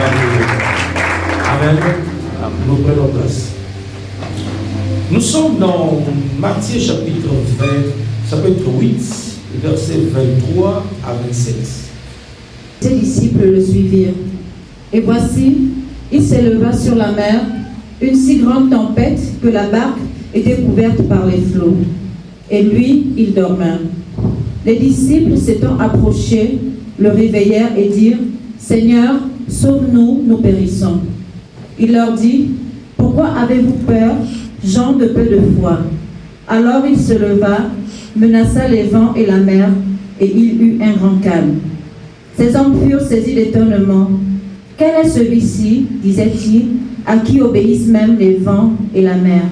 Amen. Nous prenons place. Nous sommes dans Matthieu chapitre 8, versets 23 à 27. Ses disciples le suivirent. Et voici, il s'éleva sur la mer une si grande tempête que la barque était couverte par les flots. Et lui, il dormait. Les disciples s'étant approchés, le réveillèrent et dirent, « Seigneur, sauve-nous, nous périssons. » Il leur dit, « Pourquoi avez-vous peur, gens de peu de foi ?» Alors il se leva, menaça les vents et la mer, et il eut un grand calme. Ces hommes furent saisis d'étonnement. « Quel est celui-ci, disait-il, à qui obéissent même les vents et la mer ?»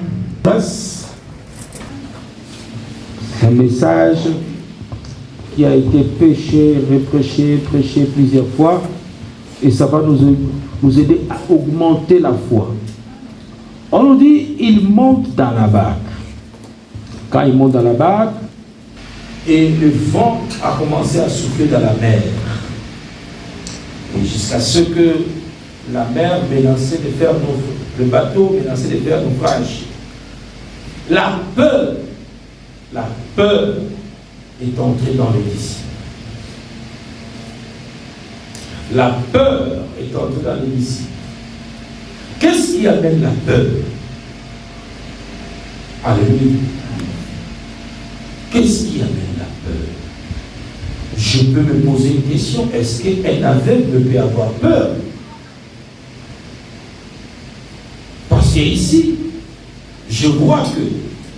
Un message qui a été prêché plusieurs fois, et ça va nous aider à augmenter la foi. On nous dit, il monte dans la barque. Quand il monte dans la barque, et le vent a commencé à souffler dans la mer. Et jusqu'à ce que la mer menaçait de faire le bateau menaçait de faire naufrage. La peur est entrée dans les disciples. La peur est entrée dans les disciples. Qu'est-ce qui amène la peur? Alléluia. Qu'est-ce qui amène la peur? Je peux me poser une question. Est-ce qu'un aveugle peut avoir peur? Parce qu'ici, je vois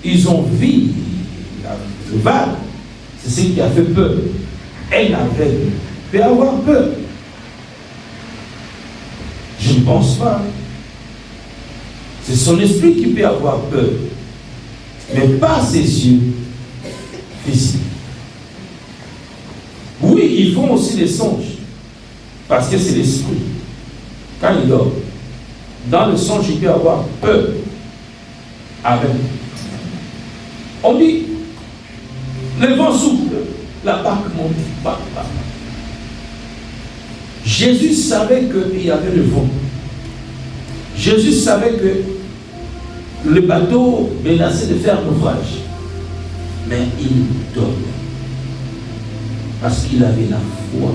qu'ils ont vu le vague. C'est ce qui a fait peur. Un aveugle peut avoir peur. Je ne pense pas. C'est son esprit qui peut avoir peur. Mais pas ses yeux physiques. Oui, ils font aussi des songes. Parce que c'est l'esprit. Quand il dort, dans le songe, il peut avoir peur. Amen. On dit, le vent souffle, la barque monte. Jésus savait qu'il y avait le vent. Jésus savait que le bateau menaçait de faire naufrage. Mais il dormait. Parce qu'il avait la foi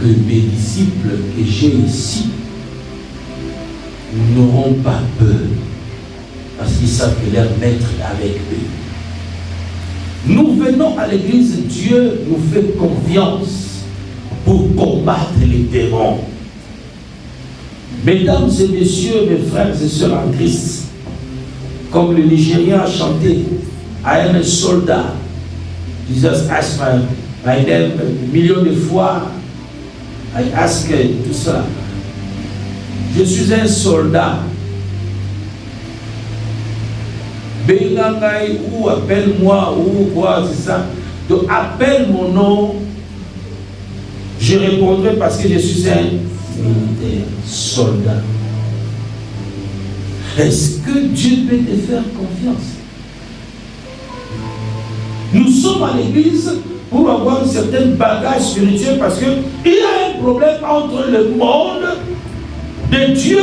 que mes disciples que j'ai ici n'auront pas peur. Parce qu'ils savent que leur maître est avec eux. Nous venons à l'église, Dieu nous fait confiance pour combattre les démons. Mesdames et messieurs, mes frères et sœurs en Christ, comme le Nigérien a chanté, I am a soldat. Jesus asked my name millions de fois. I ask tout ça. Je suis un soldat. Bengangai ou appelle-moi ou quoi, c'est ça. Donc appelle mon nom. Je répondrai parce que je suis un militaire, soldat. Est-ce que Dieu peut te faire confiance? Nous sommes à l'église pour avoir une certaine bagage spirituel parce qu'il y a un problème entre le monde de Dieu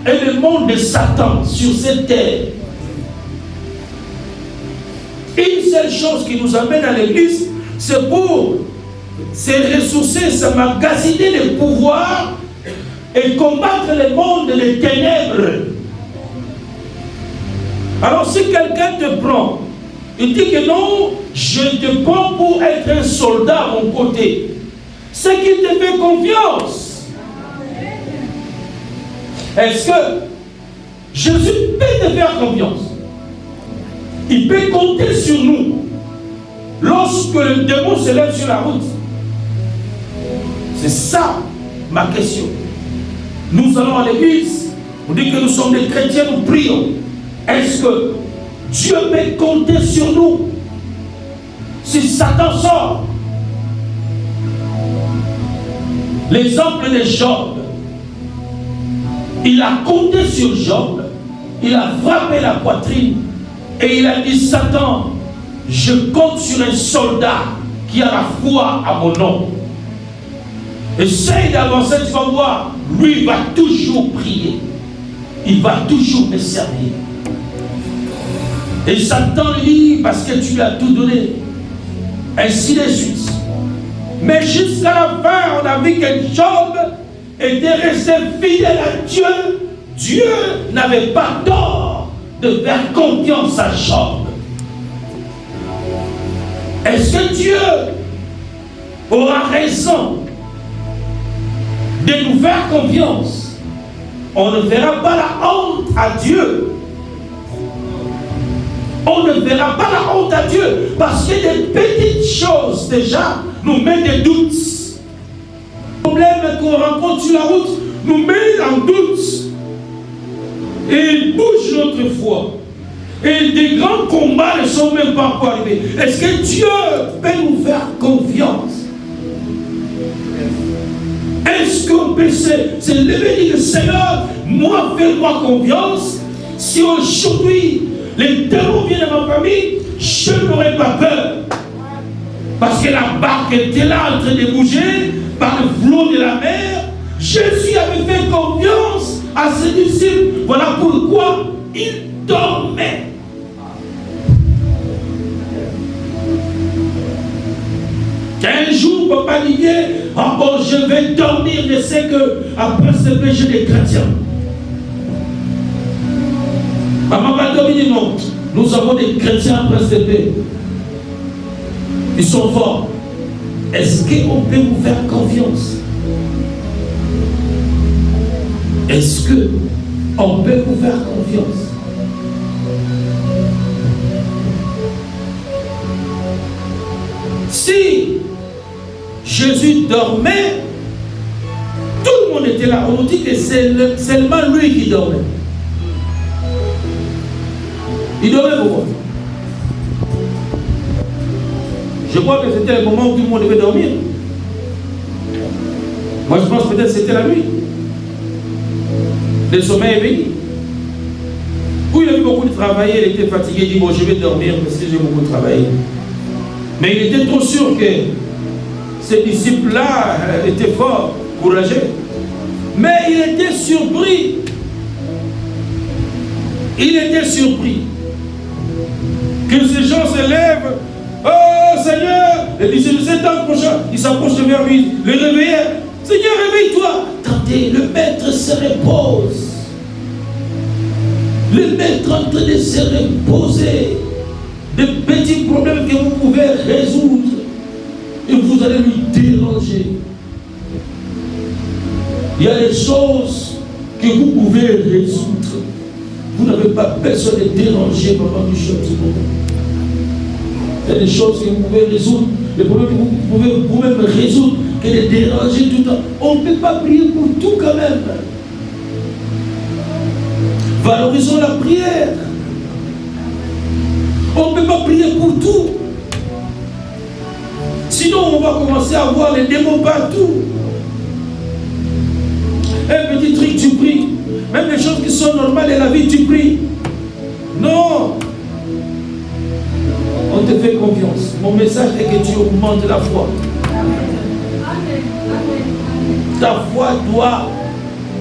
et le monde de Satan sur cette terre. Une seule chose qui nous amène à l'église, c'est pour se ressourcer, s'emmagasiner le pouvoir et combattre le monde des ténèbres. Alors si quelqu'un te prend, il dit que non, je te prends pour être un soldat à mon côté, c'est qu'il te fait confiance. Est-ce que Jésus peut te faire confiance? Il peut compter sur nous lorsque le démon se lève sur la route. C'est ça ma question. Nous allons à l'église, on dit que nous sommes des chrétiens, nous prions. Est-ce que Dieu peut compter sur nous si Satan sort? L'exemple de Job, il a compté sur Job, il a frappé la poitrine et il a dit, Satan, je compte sur un soldat qui a la foi à mon nom. Essaye d'avancer, tu vas voir. Lui, il va toujours prier. Il va toujours me servir. Et Satan lui dit, parce que tu lui as tout donné. Ainsi de suite. Mais jusqu'à la fin, on a vu que Job était resté fidèle à Dieu. Dieu n'avait pas tort de faire confiance à Job. Est-ce que Dieu aura raison de nous faire confiance? On ne verra pas la honte à Dieu. On ne verra pas la honte à Dieu. Parce que des petites choses déjà nous mettent des doutes. Les problèmes qu'on rencontre sur la route nous mettent en doute. Et ils bougent notre foi. Et des grands combats ne sont même pas encore arrivés. Est-ce que Dieu peut nous faire confiance? Est-ce qu'on peut se lever et dire, Seigneur, moi, fais-moi confiance. Si aujourd'hui les démons viennent à ma famille, je n'aurai pas peur. Parce que la barque était là en train de bouger par le flot de la mer. Jésus avait fait confiance à ses disciples. Voilà pourquoi il dormait. Un jour, papa disait, ah bon, je vais dormir, je sais qu'après ce péché des chrétiens. Maman va dormir, non. Nous avons des chrétiens après ce péché. Ils sont forts. Est-ce qu'on peut vous faire confiance? Est-ce qu'on peut vous faire confiance? Si Jésus dormait, tout le monde était là. On nous dit que c'est seulement lui qui dormait. Il dormait pourquoi? Je crois que c'était le moment où tout le monde devait dormir. Moi je pense peut-être que c'était la nuit. Le sommeil est venu. Où il avait beaucoup de travail, il était fatigué, il dit bon je vais dormir parce que j'ai beaucoup travaillé. Mais il était trop sûr que ces disciples-là étaient forts, courageux. Mais il était surpris. Il était surpris que ces gens se lèvent. Oh Seigneur, et puis c'est le 7 ans prochain, il s'approche vers lui, le réveiller. Seigneur, réveille-toi. Attendez, le maître se repose. Le maître en train de se reposer. Des petits problèmes que vous pouvez résoudre. Et vous allez lui déranger. Il y a des choses que vous pouvez résoudre. Vous n'avez pas besoin de déranger maman du chef du monde. Il y a des choses que vous pouvez résoudre, des problèmes que vous pouvez vous-même résoudre, que de déranger tout le temps. On ne peut pas prier pour tout quand même. Valorisons la prière. On ne peut pas prier pour tout. Sinon, on va commencer à voir les démons partout. Un petit truc, tu pries. Même les choses qui sont normales de la vie, tu pries. Non. On te fait confiance. Mon message est que tu augmentes la foi. Ta foi doit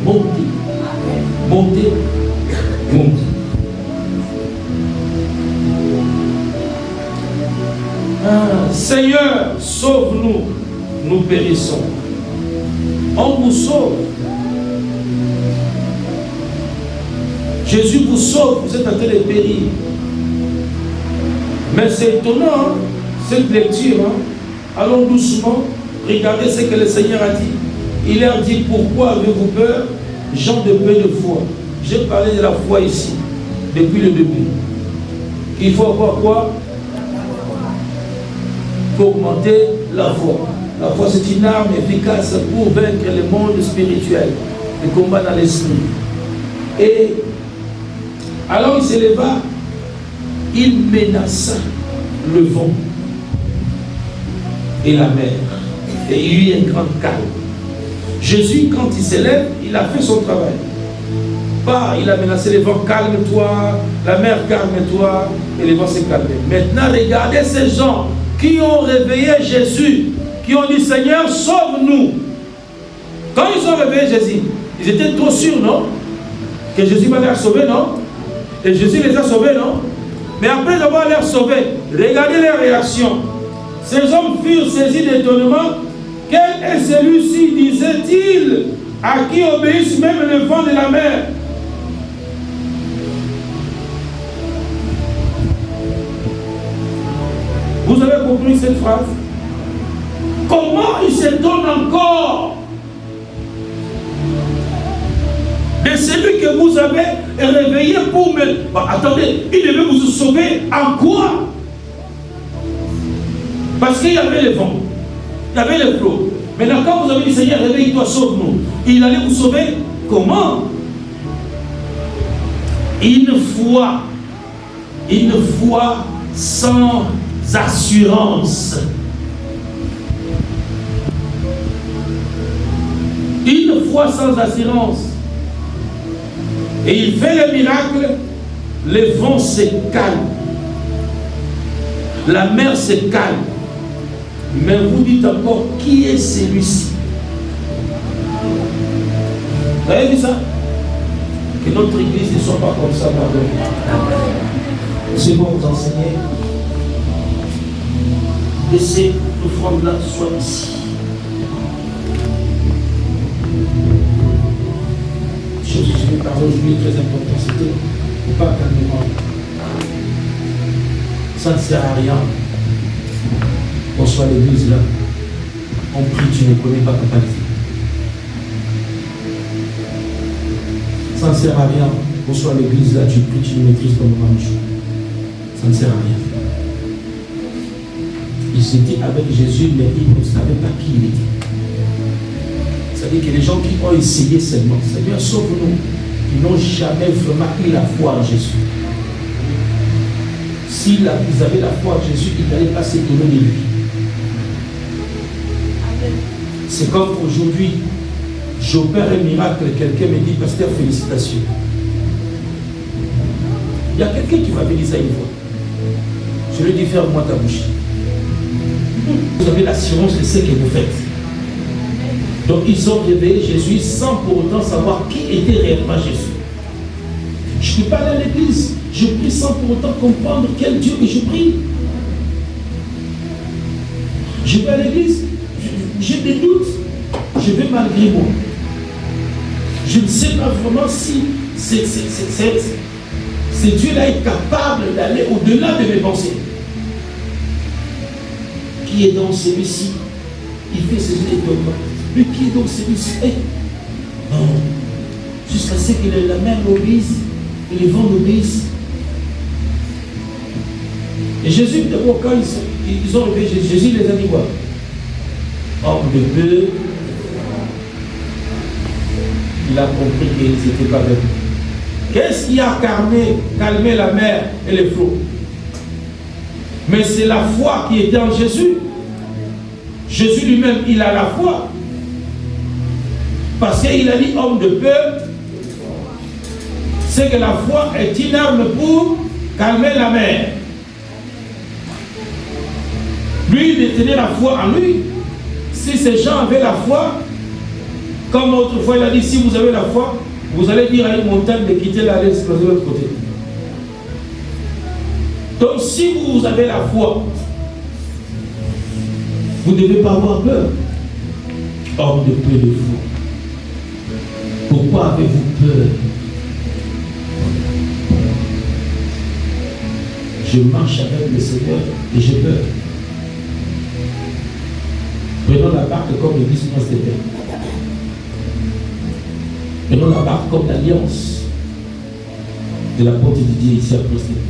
monter. Monter. Monter. Ah, Seigneur, sauve-nous. Nous périssons. On vous sauve. Jésus vous sauve, vous êtes en train de périr. Mais c'est étonnant, hein, cette lecture. Hein. Allons doucement, regardez ce que le Seigneur a dit. Il leur dit, pourquoi avez-vous peur, gens de peu de foi? J'ai parlé de la foi ici, depuis le début. Il faut avoir quoi? Il faut augmenter la foi. La foi, c'est une arme efficace pour vaincre le monde spirituel, le combat dans l'esprit. Et alors il s'éleva, il menaça le vent et la mer. Et il y eut un grand calme. Jésus, quand il s'élève, il a fait son travail. Pas, il a menacé le vent, calme-toi, la mer, calme-toi, et le vent s'est calmé. Maintenant, regardez ces gens qui ont réveillé Jésus, qui ont dit, Seigneur, sauve-nous. Quand ils ont réveillé Jésus, ils étaient trop sûrs, non? Que Jésus va les sauver, non? Et Jésus les a sauvés, non? Mais après avoir les sauvés, regardez leur réaction. Ces hommes furent saisis d'étonnement. Quel est celui-ci, disait-il, à qui obéissent même le vent de la mer? Vous avez compris cette phrase? Comment il s'étonne encore de celui que vous avez réveillé pour me... Bah, attendez, il devait vous sauver en quoi? Parce qu'il y avait le vent, il y avait le flot. Maintenant, quand vous avez dit, Seigneur, réveille-toi, sauve-nous, il allait vous sauver comment? Une foi sans assurance. Une foi sans assurance. Et il fait le miracle, le vent se calme, la mer se calme. Mais vous dites encore, qui est celui-ci? Vous avez vu ça? Que notre église ne soit pas comme ça, pardon. C'est bon, vous enseigner. Et ces offrandes-là soient ici. Je vais parler aujourd'hui très important, c'était pas calmement. Ça ne sert à rien qu'on soit à l'église là. On prie, tu ne connais pas ta qualité. Ça ne sert à rien qu'on soit à l'église là, tu pries, tu ne maîtrises pas le moment du jour. Ça ne sert à rien. Ils étaient avec Jésus, mais ils ne savaient pas qui il était. C'est-à-dire que les gens qui ont essayé seulement, Seigneur, sauve-nous, ils n'ont jamais vraiment eu la foi en Jésus. S'ils avaient la foi en Jésus, ils n'allaient pas s'étonner de lui. C'est comme aujourd'hui, j'opère un miracle, quelqu'un me dit, pasteur, félicitations. Il y a quelqu'un qui va venir ça une fois. Je lui dis, ferme-moi ta bouche. Vous avez l'assurance de ce que vous faites. Donc ils ont réveillé Jésus sans pour autant savoir qui était réellement Jésus. Je ne peux pas aller à l'église, je prie sans pour autant comprendre quel Dieu que je prie. Je vais à l'église, j'ai des doutes, je vais malgré moi. Je ne sais pas vraiment si ce Dieu-là est capable d'aller au-delà de mes pensées. Qui est donc celui-ci? Il fait ce étonnement. Mais qui est donc celui-ci? Non. Jusqu'à ce que la mer obéisse et les vents obéissent. Et Jésus, d'abord, quand ils ont réveillé Jésus, les a dit quoi? Homme de peu. Il a compris qu'ils n'étaient pas avec lui. Qu'est-ce qui a calmé la mer et les flots? Mais c'est la foi qui était en Jésus. Jésus lui-même, il a la foi. Parce qu'il a dit homme de peur. C'est que la foi est une arme pour calmer la mer. Lui, il détenait la foi en lui. Si ces gens avaient la foi, comme autrefois il a dit, si vous avez la foi, vous allez dire à une montagne de quitter la laisse de l'autre côté. Donc si vous avez la foi, vous ne devez pas avoir peur. Homme de peu de foi. Pourquoi avez-vous peur? Je marche avec le Seigneur et j'ai peur. Prenons la barque comme l'église Prince des Pères. Prenons la barque comme l'alliance de la porte de Dieu ici à Prince des Pères.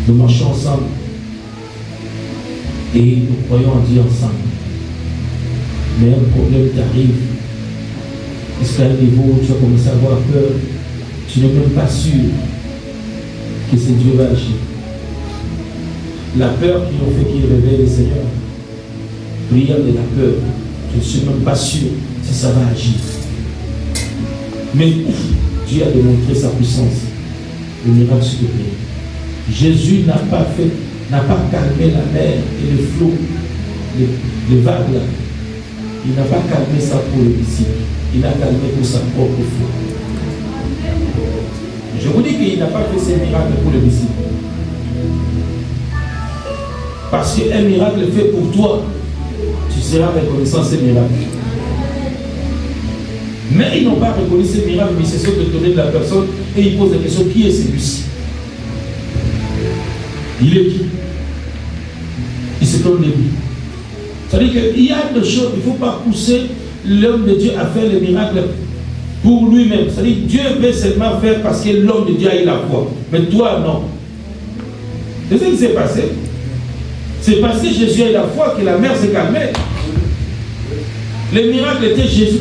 Nous marchons ensemble et nous croyons en Dieu ensemble. Mais un problème t'arrive. Jusqu'à un niveau où tu vas commencer à avoir peur. Tu n'es même pas sûr que c'est Dieu va agir. La peur qui nous fait qu'il réveille le Seigneur. Prière de la peur. Je ne suis même pas sûr si ça va agir. Mais Dieu a démontré sa puissance. Le miracle se plaît. Jésus n'a pas calmé la mer et le flot, les vagues là. il n'a pas calmé ça pour le disciple. Il a calmé pour sa propre foi. Je vous dis qu'il n'a pas fait ces miracles pour le disciple. Parce qu'un miracle fait pour toi, tu seras reconnaissant ces miracles. Mais ils n'ont pas reconnu ces miracles, mais ils se sont détournés de la personne et ils posent la question, qui est celui-ci? Il est qui? Il se tourne de lui. C'est-à-dire qu'il y a des choses, il ne faut pas pousser l'homme de Dieu à faire le miracle pour lui-même. C'est-à-dire que Dieu veut seulement faire parce que l'homme de Dieu a eu la foi. Mais toi, non. C'est ce qui s'est passé. C'est parce que Jésus a eu la foi que la mer s'est calmée. Le miracle était Jésus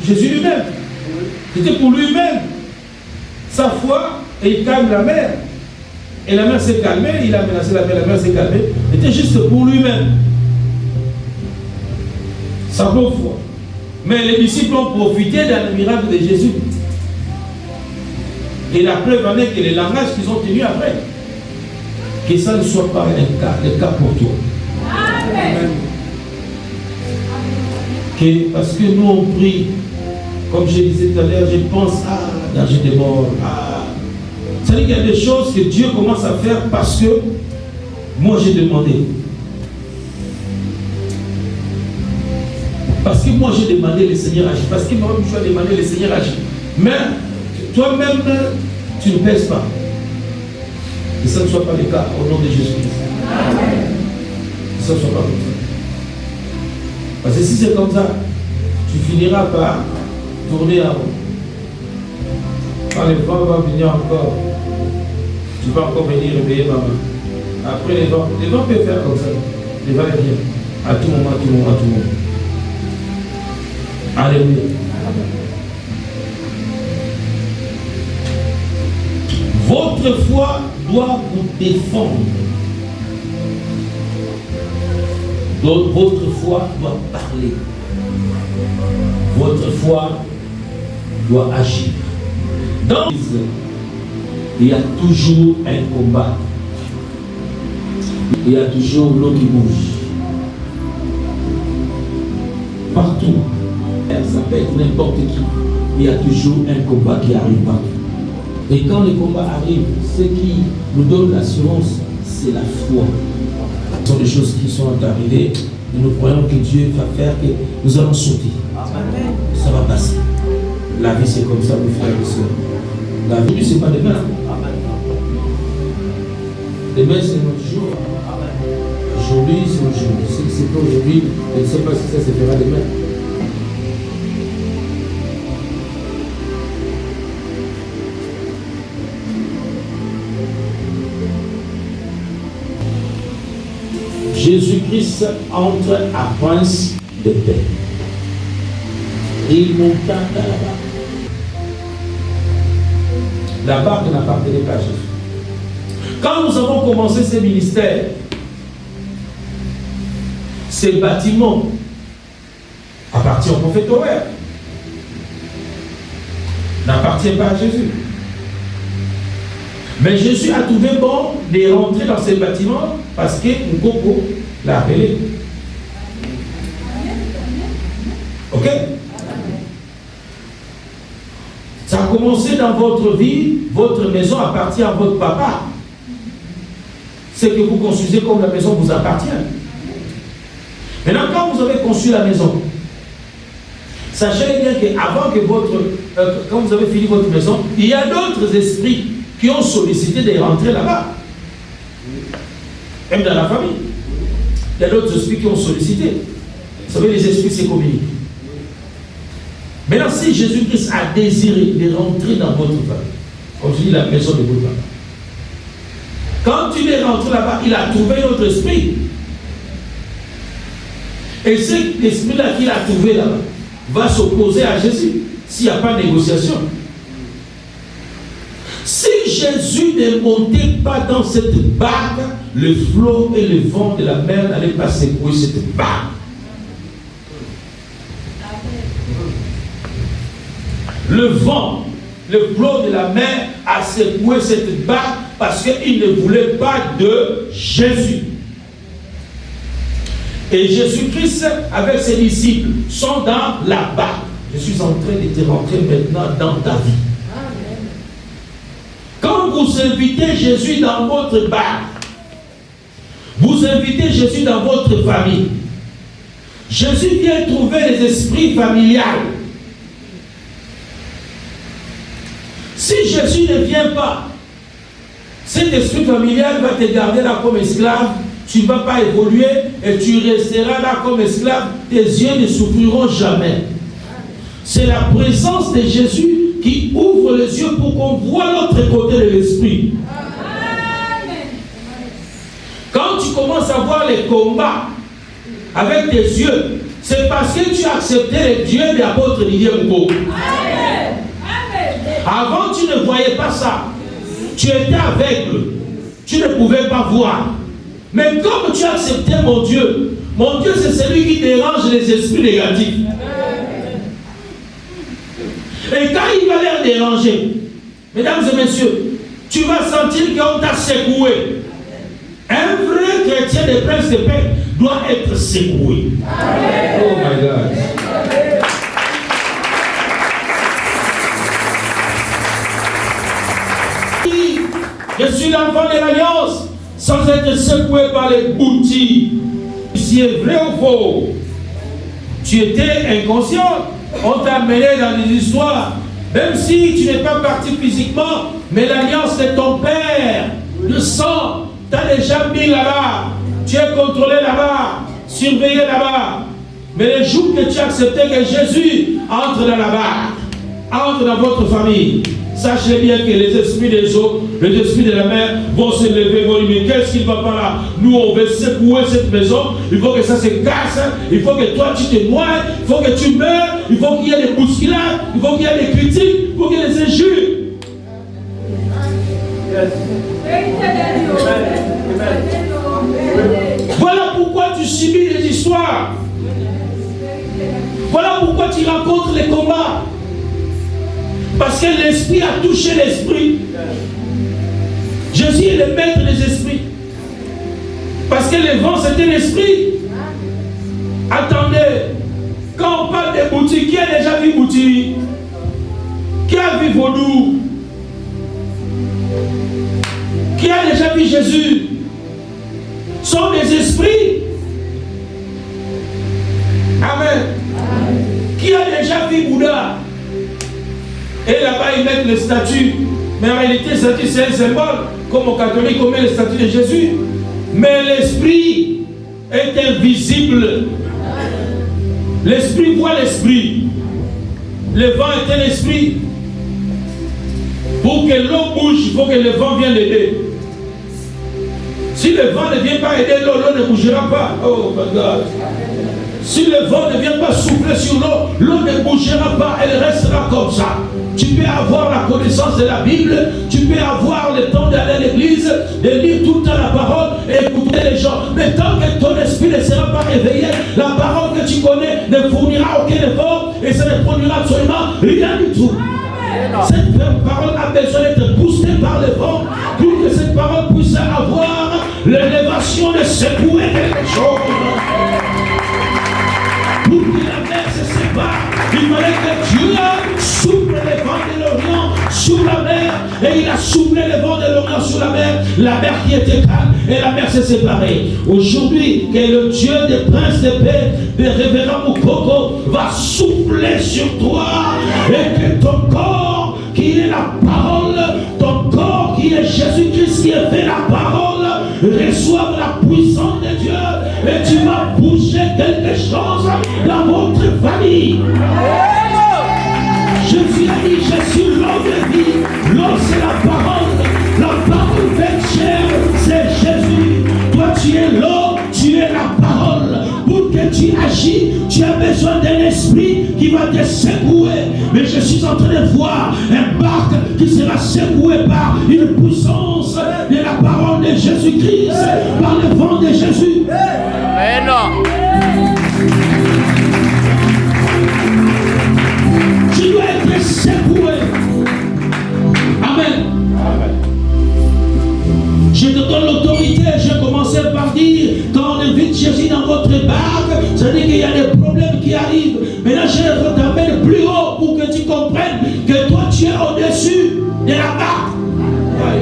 lui-même. C'était pour lui-même. Sa foi, et il calme la mer. Et la mer s'est calmée, il a menacé la mer s'est calmée. C'était juste pour lui-même. Sa bonne foi. Mais les disciples ont profité d'un miracle de Jésus. Et la preuve en est que les langages qu'ils ont tenus après, que ça ne soit pas le cas pour toi. Amen. Parce que nous on prie, comme je disais tout à l'heure, je pense à danger de mort. C'est-à-dire qu'il y a des choses que Dieu commence à faire parce que moi j'ai demandé. Parce que moi j'ai demandé, le Seigneur agit. Parce que moi-même je suis demandé, le Seigneur agit. Mais toi-même, tu ne pèses pas. Que ça ne soit pas le cas au nom de Jésus-Christ. Que ça ne soit pas comme ça. Parce que si c'est comme ça, tu finiras par tourner en rond. Quand le vent va venir encore, tu vas encore venir réveiller maman. Après le vent peut faire comme ça. Le vent vient. À tout moment, à tout moment, à tout moment. Alléluia. Votre foi doit vous défendre. Donc, votre foi doit parler. Votre foi doit agir. Dans l'Église, il y a toujours un combat. Il y a toujours l'eau qui bouge. Partout. Ça peut être n'importe qui. Il y a toujours un combat qui arrive partout. Et quand le combat arrive, ce qui nous donne l'assurance, c'est la foi. Ce sont des choses qui sont arrivées. Et nous croyons que Dieu va faire que nous allons sauter. Amen. Ça va passer. La vie c'est comme ça, mes frères et sœurs. La vie c'est pas demain. Demain c'est notre jour. Aujourd'hui c'est aujourd'hui. Si c'est pas aujourd'hui, je ne sais pas si ça se fera demain. Jésus-Christ entre à Prince de paix. Et il monta dans la barque. La barque n'appartenait pas à Jésus. Quand nous avons commencé ce ministère, ce bâtiment appartient au prophète Horaire. N'appartient pas à Jésus. Mais Jésus a trouvé bon de rentrer dans ce bâtiment parce que Nkoko l'a appelé. Ok? Ça a commencé dans votre vie, votre maison appartient à votre papa. Ce que vous construisez comme la maison vous appartient. Maintenant, quand vous avez conçu la maison, sachez bien qu'avant que quand vous avez fini votre maison, il y a d'autres esprits qui ont sollicité de rentrer là-bas. Même dans la famille. Il y a d'autres esprits qui ont sollicité. Vous savez, les esprits se communiquent. Maintenant, si Jésus-Christ a désiré de rentrer dans votre famille, comme je dis, la maison de votre papa, quand il est rentré là-bas, il a trouvé un autre esprit. Et cet esprit-là qu'il a trouvé là-bas va s'opposer à Jésus s'il n'y a pas de négociation. Si Jésus ne montait pas dans cette barque, le flot et le vent de la mer n'allaient pas secouer cette barque. Le vent, le flot de la mer a secoué cette barque parce qu'il ne voulait pas de Jésus. Et Jésus-Christ, avec ses disciples, sont dans la barque. Je suis en train de te rentrer maintenant dans ta vie. Quand vous invitez Jésus dans votre barque, vous invitez Jésus dans votre famille, Jésus vient trouver les esprits familiales. Si Jésus ne vient pas, cet esprit familial va te garder là comme esclave. Tu ne vas pas évoluer et tu resteras là comme esclave. Tes yeux ne s'ouvriront jamais. C'est la présence de Jésus qui ouvre les yeux pour qu'on voit l'autre côté de l'esprit. Quand tu commences à voir les combats avec tes yeux, c'est parce que tu as accepté les dieux de l'apôtre Didier Mouko. Avant, tu ne voyais pas ça. Tu étais aveugle. Tu ne pouvais pas voir. Mais comme tu as accepté mon Dieu c'est celui qui dérange les esprits négatifs. Et quand il va les déranger, mesdames et messieurs, tu vas sentir qu'on t'a secoué. Un vrai chrétien de prince de paix doit être secoué. Oh my God. Je suis l'enfant de l'alliance, sans être secoué par les boutiques. Si c'est vrai ou faux, tu étais inconscient, on t'a amené dans des histoires, même si tu n'es pas parti physiquement, mais l'alliance de ton père, le sang, t'as déjà mis là-bas, tu es contrôlé là-bas, surveillé là-bas. Mais le jour que tu as accepté que Jésus entre dans la barque, entre dans votre famille, sachez bien que les esprits des eaux, les esprits de la mer vont se lever, vont dire, mais qu'est-ce qui ne va pas là? Nous, on veut secouer cette maison, il faut que ça se casse, il faut que toi, tu te noies, il faut que tu meurs, il faut qu'il y ait des bousculades, il faut qu'il y ait des critiques, il faut qu'il y ait des injures. Voilà pourquoi tu subis les histoires. Voilà pourquoi tu rencontres les combats. Parce que l'esprit a touché l'esprit. Jésus est le maître des esprits. Parce que le vent c'était l'esprit. Attendez, quand on parle des boutiques, qui a déjà vu boutique? Qui a vu vaudou? Qui a déjà vu Jésus? Sont des esprits. Amen. Qui a déjà vu Bouddha? Et là-bas, ils mettent les statues. Mais en réalité, statue, c'est un symbole. Comme aux catholiques, on met les statues de Jésus. Mais l'esprit est invisible. L'esprit voit l'esprit. Le vent est un esprit. Pour que l'eau bouge, il faut que le vent vienne l'aider. Si le vent ne vient pas aider l'eau, l'eau ne bougera pas. Oh my God. Si le vent ne vient pas souffler sur l'eau, l'eau ne bougera pas, elle restera comme ça. Tu peux avoir la connaissance de la Bible, tu peux avoir le temps d'aller à l'église, de lire tout le temps la parole et écouter les gens. Mais tant que ton esprit ne sera pas réveillé, la parole que tu connais ne fournira aucun effort et ça ne produira absolument rien du tout. Cette parole a besoin d'être boostée par le vent pour que cette parole puisse avoir l'élévation de secouer quelque chose. Pour que la mer se sépare, il fallait que Dieu souffle les vents de l'Orient sur la mer. Et il a soufflé les vents de l'Orient sur la mer qui était calme et la mer s'est séparée. Aujourd'hui, que le Dieu des princes de paix, des révérends Moukoko, va souffler sur toi et que ton corps qui est la parole, ton corps qui est Jésus-Christ qui a fait la parole, reçoive la puissance de Dieu et tu vas bouger quelque chose dans votre famille. Jésus a dit, je suis l'eau de vie. L'eau c'est la parole faite chair, c'est Jésus. Toi tu es l'eau, tu es la parole. Pour que tu agis, tu as besoin d'un esprit qui va te secouer. Mais je suis en train de voir un barque qui sera secoué par une puissance de la parole de Jésus-Christ, par le vent de Jésus. Amen. Tu dois être secoué. Amen. Je te donne l'autorité. Je commençais par dire, quand on invite Jésus dans votre barque, Maintenant, je t'amène plus haut pour que tu comprennes que toi, tu es au-dessus de la barque. Ouais.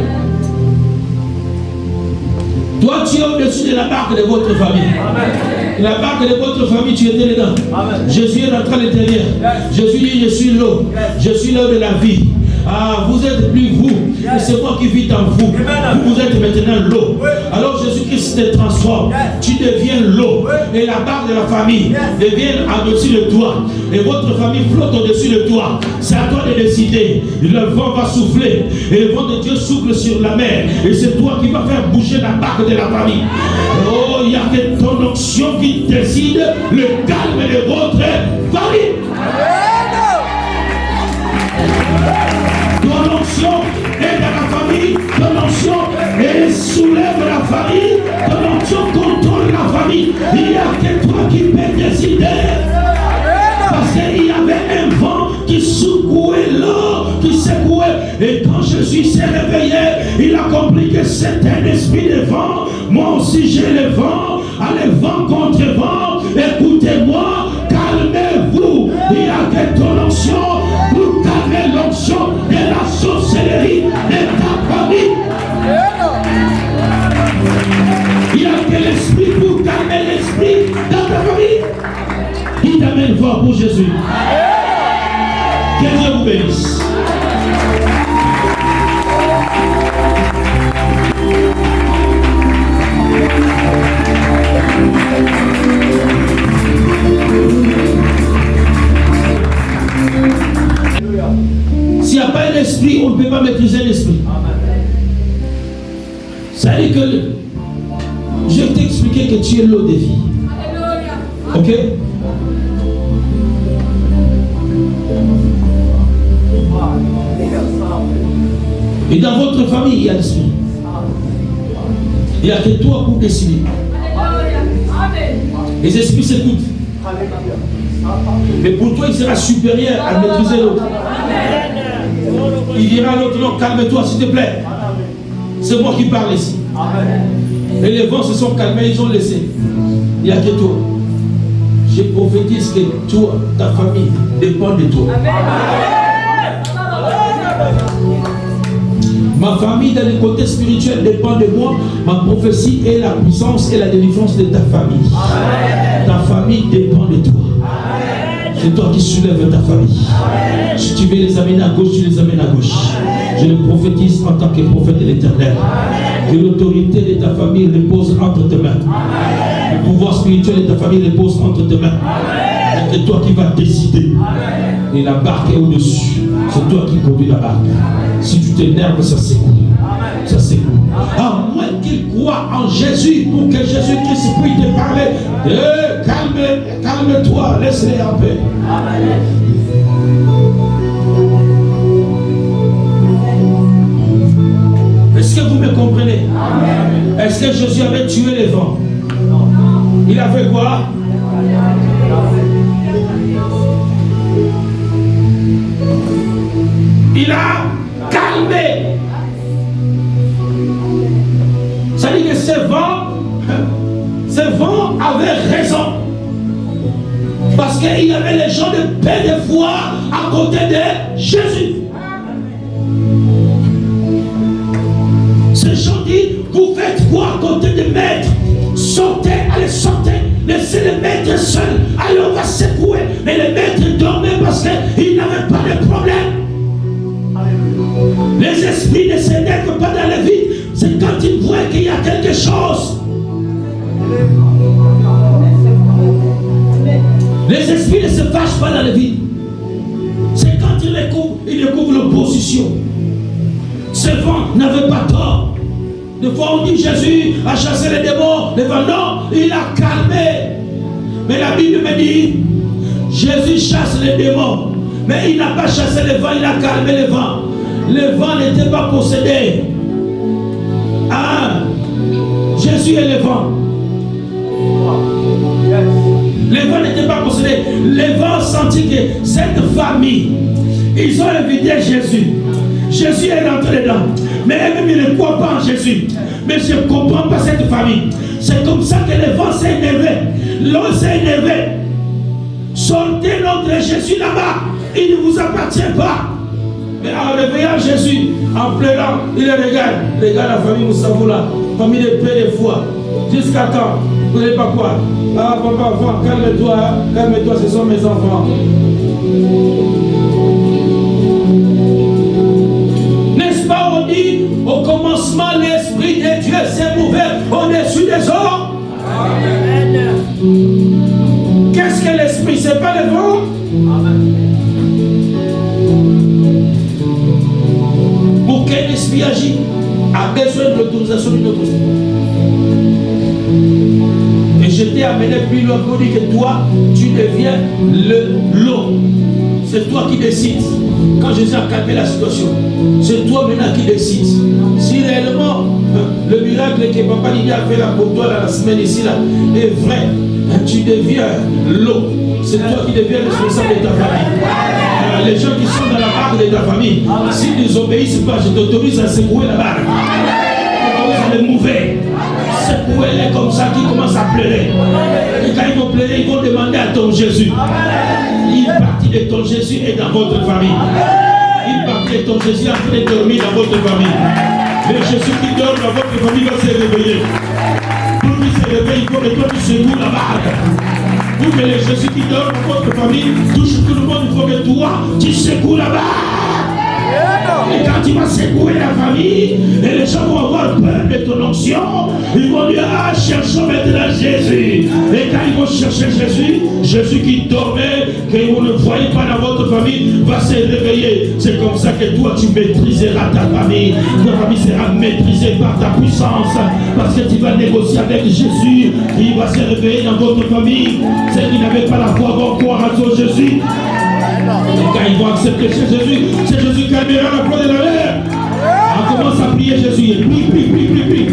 Toi, tu es au-dessus de la barque de votre famille. Amen. La barque de votre famille, tu étais dedans. Amen. Jésus est rentré à l'intérieur. Jésus dit, je suis l'eau. Je suis l'eau de la vie. Ah, vous êtes plus vous, mais c'est moi qui vis en vous. Vous êtes maintenant l'eau. Alors Jésus-Christ te transforme. Tu deviens l'eau. Et la barque de la famille devient au-dessus de toi. Et votre famille flotte au-dessus de toi. C'est à toi de décider. Le vent va souffler. Et le vent de Dieu souffle sur la mer. Et c'est toi qui vas faire bouger la barque de la famille. Oh, il y a que ton onction qui décide le calme de votre famille. Ton onction est dans la famille, ton onction soulève la famille, ton onction contrôle la famille. Il n'y a que toi qui peux décider. Parce qu'il y avait un vent qui secouait l'eau, qui secouait. Et quand Jésus s'est réveillé, il a compris que c'était un esprit de vent. Moi aussi j'ai le vent. Allez, vent contre vent. Écoutez-moi, calmez-vous. Il n'y a que ton onction pour calmer l'onction de la sorcellerie de ta famille. Il n'y a que l'esprit pour calmer l'esprit dans ta famille. Il t'amène fort pour Jésus. Que Dieu vous bénisse. S'il n'y a pas un esprit, on ne peut pas maîtriser l'esprit. Ça veut dire que je vais t'expliquer que tu es l'eau de vie. Ok? Et dans votre famille, il y a l'esprit. Il n'y a que toi pour décider. Les esprits s'écoutent. Mais pour toi, il sera supérieur à maîtriser l'autre. Il dira à l'autre, non, calme-toi s'il te plaît. C'est moi qui parle ici. Et les vents se sont calmés, ils ont laissé. Il n'y a que toi. Je prophétise que toi, ta famille dépend de toi. Ma famille dans le côté spirituel dépend de moi. Ma prophétie est la puissance et la délivrance de ta famille. Ta famille dépend de toi. C'est toi qui soulèves ta famille. Si tu veux les amener à gauche, tu les amènes à gauche. Je le prophétise en tant que prophète de l'Éternel. Que l'autorité de ta famille repose entre tes mains. Le pouvoir spirituel de ta famille repose entre tes mains. C'est toi qui vas décider. Et la barque est au-dessus. C'est toi qui conduis la barque. Si tu t'énerves, ça s'écoule. Ça s'écoule. À moins qu'il croit en Jésus pour que Jésus-Christ puisse te parler. Calme-toi, laisse-les en paix. Est-ce que vous me comprenez? Est-ce que Jésus avait tué les vents? Il a fait quoi? Il a calmé. Ça dit que ces vents avaient raison. Parce qu'il y avait les gens de paix de foi à côté de Jésus. Ces gens disent, vous faites quoi à côté de maître? Sortez, allez sortez. Laissez le maître seul. Allez, on va secouer. Mais le maître dormait parce qu'il n'avait pas de problème. Les esprits ne s'énervent pas dans la vie. C'est quand ils voient qu'il y a quelque chose. Les esprits ne se fâchent pas dans la vie. C'est quand ils découvrent l'opposition. Ce vent n'avait pas tort. Des fois on dit Jésus a chassé les démons. Les vents, non, il a calmé. Mais la Bible me dit Jésus chasse les démons. Mais il n'a pas chassé les vents, il a calmé les vents. Les vents n'étaient pas possédés. Ah, Jésus est le vent. Les vents n'étaient pas possédés. Les vents sentaient que cette famille, ils ont invité Jésus. Jésus est rentré dedans. Mais eux-mêmes, ils ne croient pas en Jésus. Mais je ne comprends pas cette famille. C'est comme ça que le vent s'est énervé. L'eau s'est énervée. Sortez notre Jésus là-bas. Il ne vous appartient pas. Mais en réveillant Jésus, en pleurant, il les regarde. Regarde la famille Moussavoula, famille de paix de foi. Jusqu'à quand? Vous ne savez pas quoi? Ah, papa, enfant, calme-toi, ce sont mes enfants. N'est-ce pas, on dit, au commencement, l'Esprit de Dieu s'est ouvert au-dessus des hommes. Amen. Qu'est-ce que l'Esprit? C'est pas le vent? Amen. Pour qu'un esprit agisse, a besoin de l'autorisation d'une autre esprit. Et je t'ai amené plus loin pour dire que toi, tu deviens l'eau. C'est toi qui décides. Quand Jésus a calmé la situation, c'est toi maintenant qui décides. Si réellement le miracle que Papa Lydia a fait là pour toi dans la semaine ici là est vrai, tu deviens l'eau. C'est toi qui deviens responsable de ta famille. Les gens qui sont dans la barque de ta famille, s'ils ne désobéissent pas, je t'autorise à secouer la barque. Je t'autorise à les mouver. Secouez-les comme ça, qui commencent à pleurer. Et quand ils vont pleurer, ils vont demander à ton Jésus. Une partie de ton Jésus est dans votre famille. Une partie de ton Jésus est en train de dormir dans votre famille. Mais Jésus qui dort dans votre famille va se réveiller. Pour qu'il se réveille, il faut que toi tu secoues la barque. Pour que les Jésus qui dort dans votre famille touche tout le monde, il faut que toi tu secoues la barque. Et quand tu vas secouer la famille, et les gens vont avoir peur de ton onction, ils vont dire, ah, cherchons maintenant Jésus. Et quand ils vont chercher Jésus, Jésus qui dormait, que vous ne voyez pas dans votre famille, va se réveiller. C'est comme ça que toi, tu maîtriseras ta famille. Ta famille sera maîtrisée par ta puissance, parce que tu vas négocier avec Jésus, qui va se réveiller dans votre famille. Ceux qui n'avaient pas la foi vont croire à ton Jésus. Et quand ils vont accepter chez Jésus, c'est Jésus qui calmera la foi de la mer. On commence à prier Jésus. Et prie.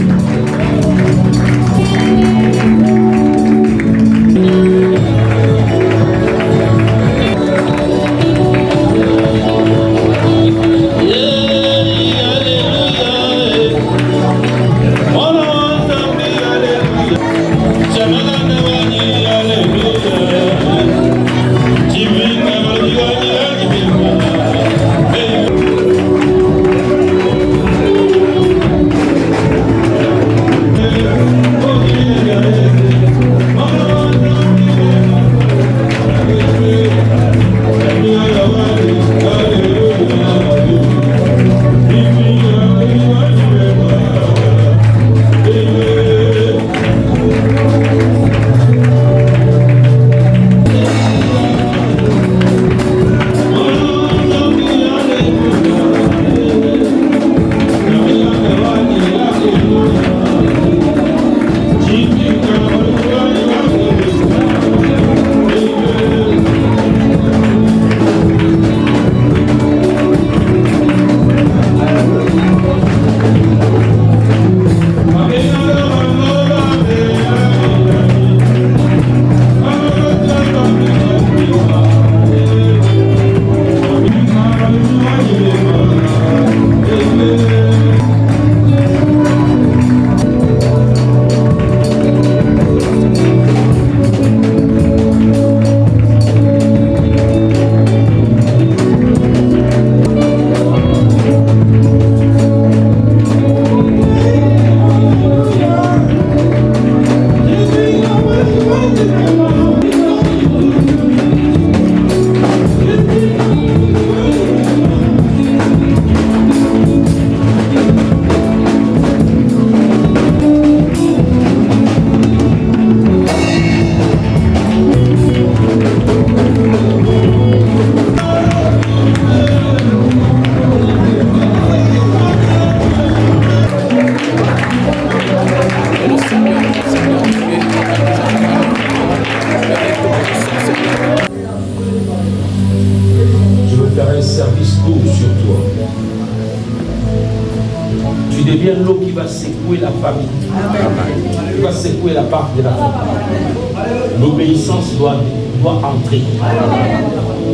L'obéissance doit entrer.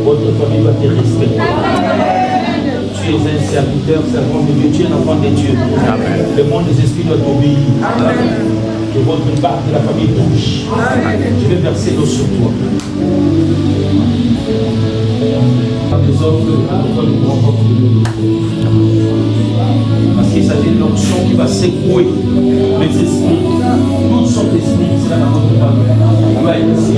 Votre famille va te respecter. Tu es un serviteur, servant de Dieu, tu es un enfant de Dieu. Le monde des esprits doit t'obéir. Que votre barque de la famille touche. Je vais verser l'eau sur toi. Des hommes parce qu'il s'agit d'une onction qui va secouer les esprits. Toutes sortes d'esprits, c'est là dans votre famille. Va être ici.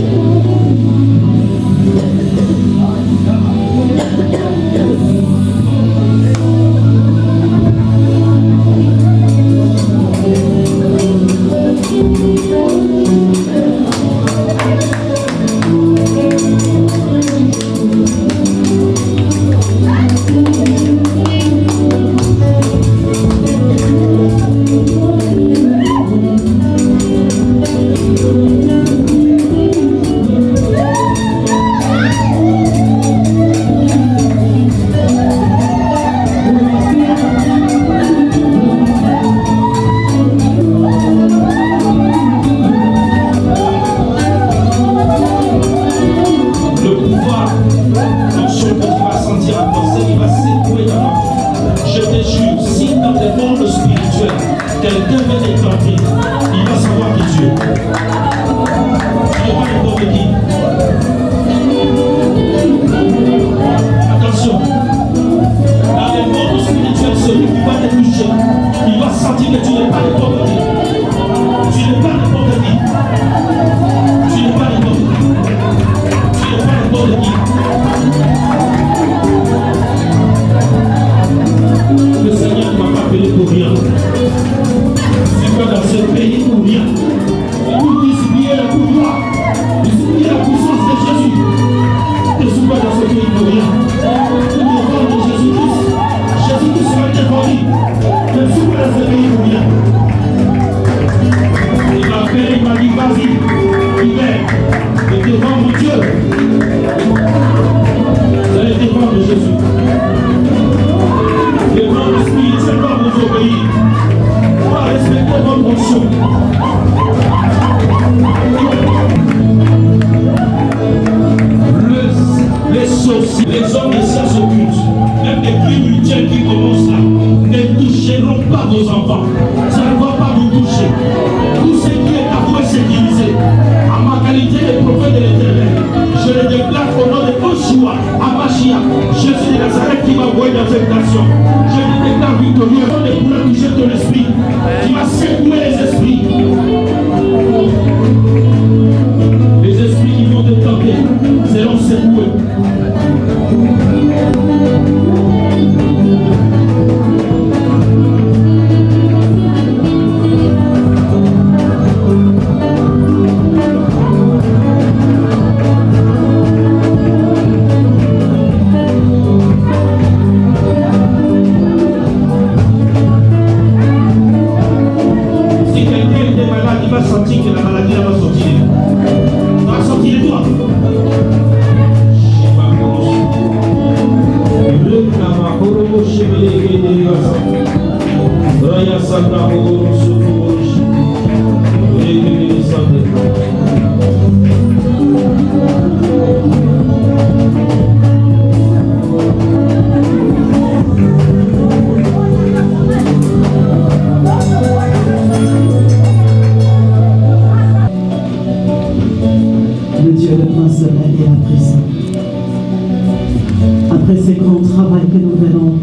Après ce grand travail que nous venons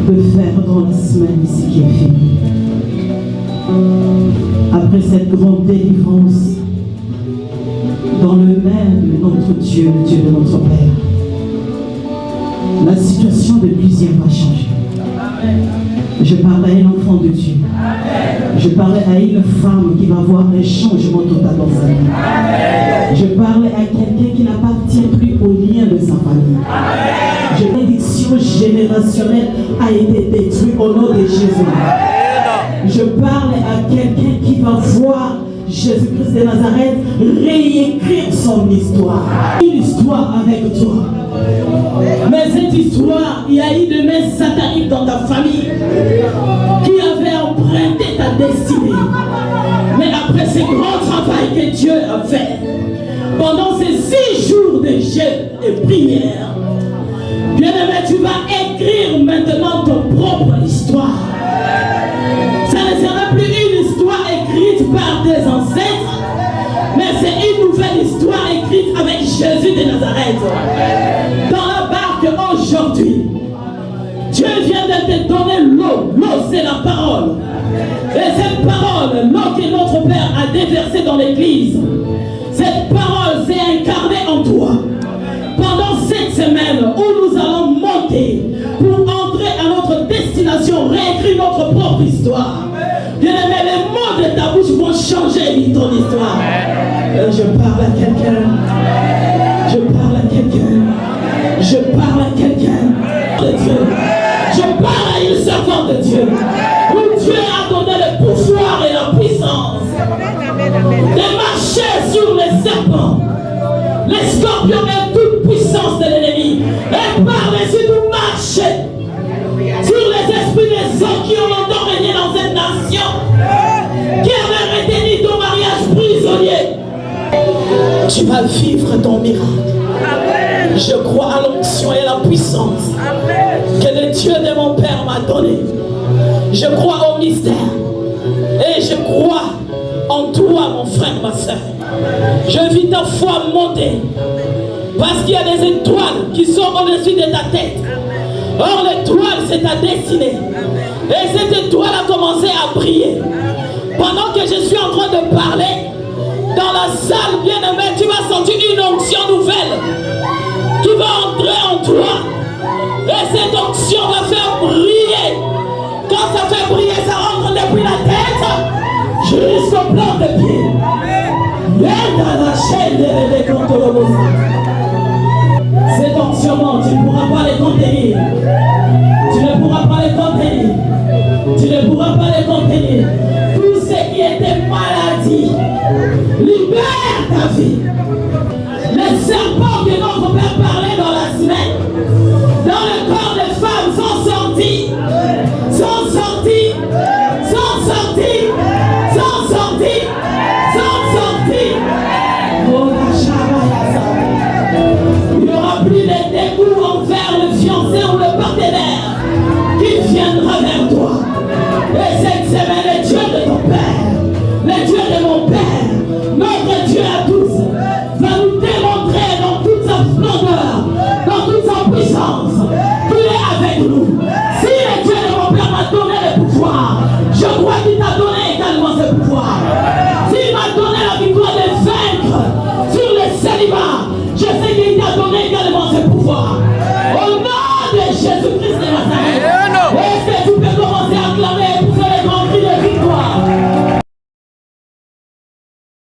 de faire dans la semaine ici qui est finie, après cette grande délivrance dans le même de notre Dieu, le Dieu de notre Père, la situation de plusieurs va changer. Je parle à un enfant de Dieu. Je parle à une femme qui va voir un changement total dans sa vie. Je parle à quelqu'un qui n'appartient plus au lien de sa famille. La malédiction générationnelle a été détruite au nom de Jésus. Je parle à quelqu'un qui va voir Jésus-Christ de Nazareth réécrire son histoire. Une histoire avec toi. Mais cette histoire, il y a eu des mains sataniques dans ta famille qui avaient emprunté ta destinée. Mais après ce grand travail que Dieu a fait, pendant ces 6 jours de jeûne et prière, bien-aimé, tu vas écrire maintenant ton propre histoire. Ça ne sera plus une histoire Jésus de Nazareth. Dans la barque aujourd'hui, Dieu vient de te donner l'eau. L'eau, c'est la parole. Et cette parole, l'eau que notre Père a déversée dans l'église, cette parole s'est incarnée en toi. Pendant cette semaine où nous allons monter pour entrer à notre destination, réécrire notre propre histoire. Bien-aimé, les mots de ta bouche vont changer ton histoire. Je parle à quelqu'un. Je parle à quelqu'un. Je parle à quelqu'un de Dieu. Je parle à une servante de Dieu. Où Dieu a donné le pouvoir et la puissance de marcher sur les serpents, les scorpions et toute puissance de l'ennemi. Et par-dessus tout marcher sur les esprits des hommes qui ont longtemps régné dans cette nation, qui avaient retenu ton mariage prisonnier. Tu vas vivre ton miracle. Je crois à l'onction et à la puissance que le Dieu de mon Père m'a donné. Je crois au mystère. Et je crois en toi, mon frère, ma soeur. Je vis ta foi monter. Parce qu'il y a des étoiles qui sont au-dessus de ta tête. Or, l'étoile, c'est ta destinée. Et cette étoile a commencé à briller. Pendant que je suis en train de parler, dans la salle, bien-aimé, tu vas sentir une onction nouvelle qui va entrer en toi. Et cette onction va faire briller. Quand ça fait briller, ça rentre depuis la tête jusqu'au plan de pied. Cette onction, tu ne pourras pas les contenir. Tu ne pourras pas les contenir. Tu ne pourras pas les contenir. Tout ce qui était maladie, libère ta vie. Les serpents que notre Père parlait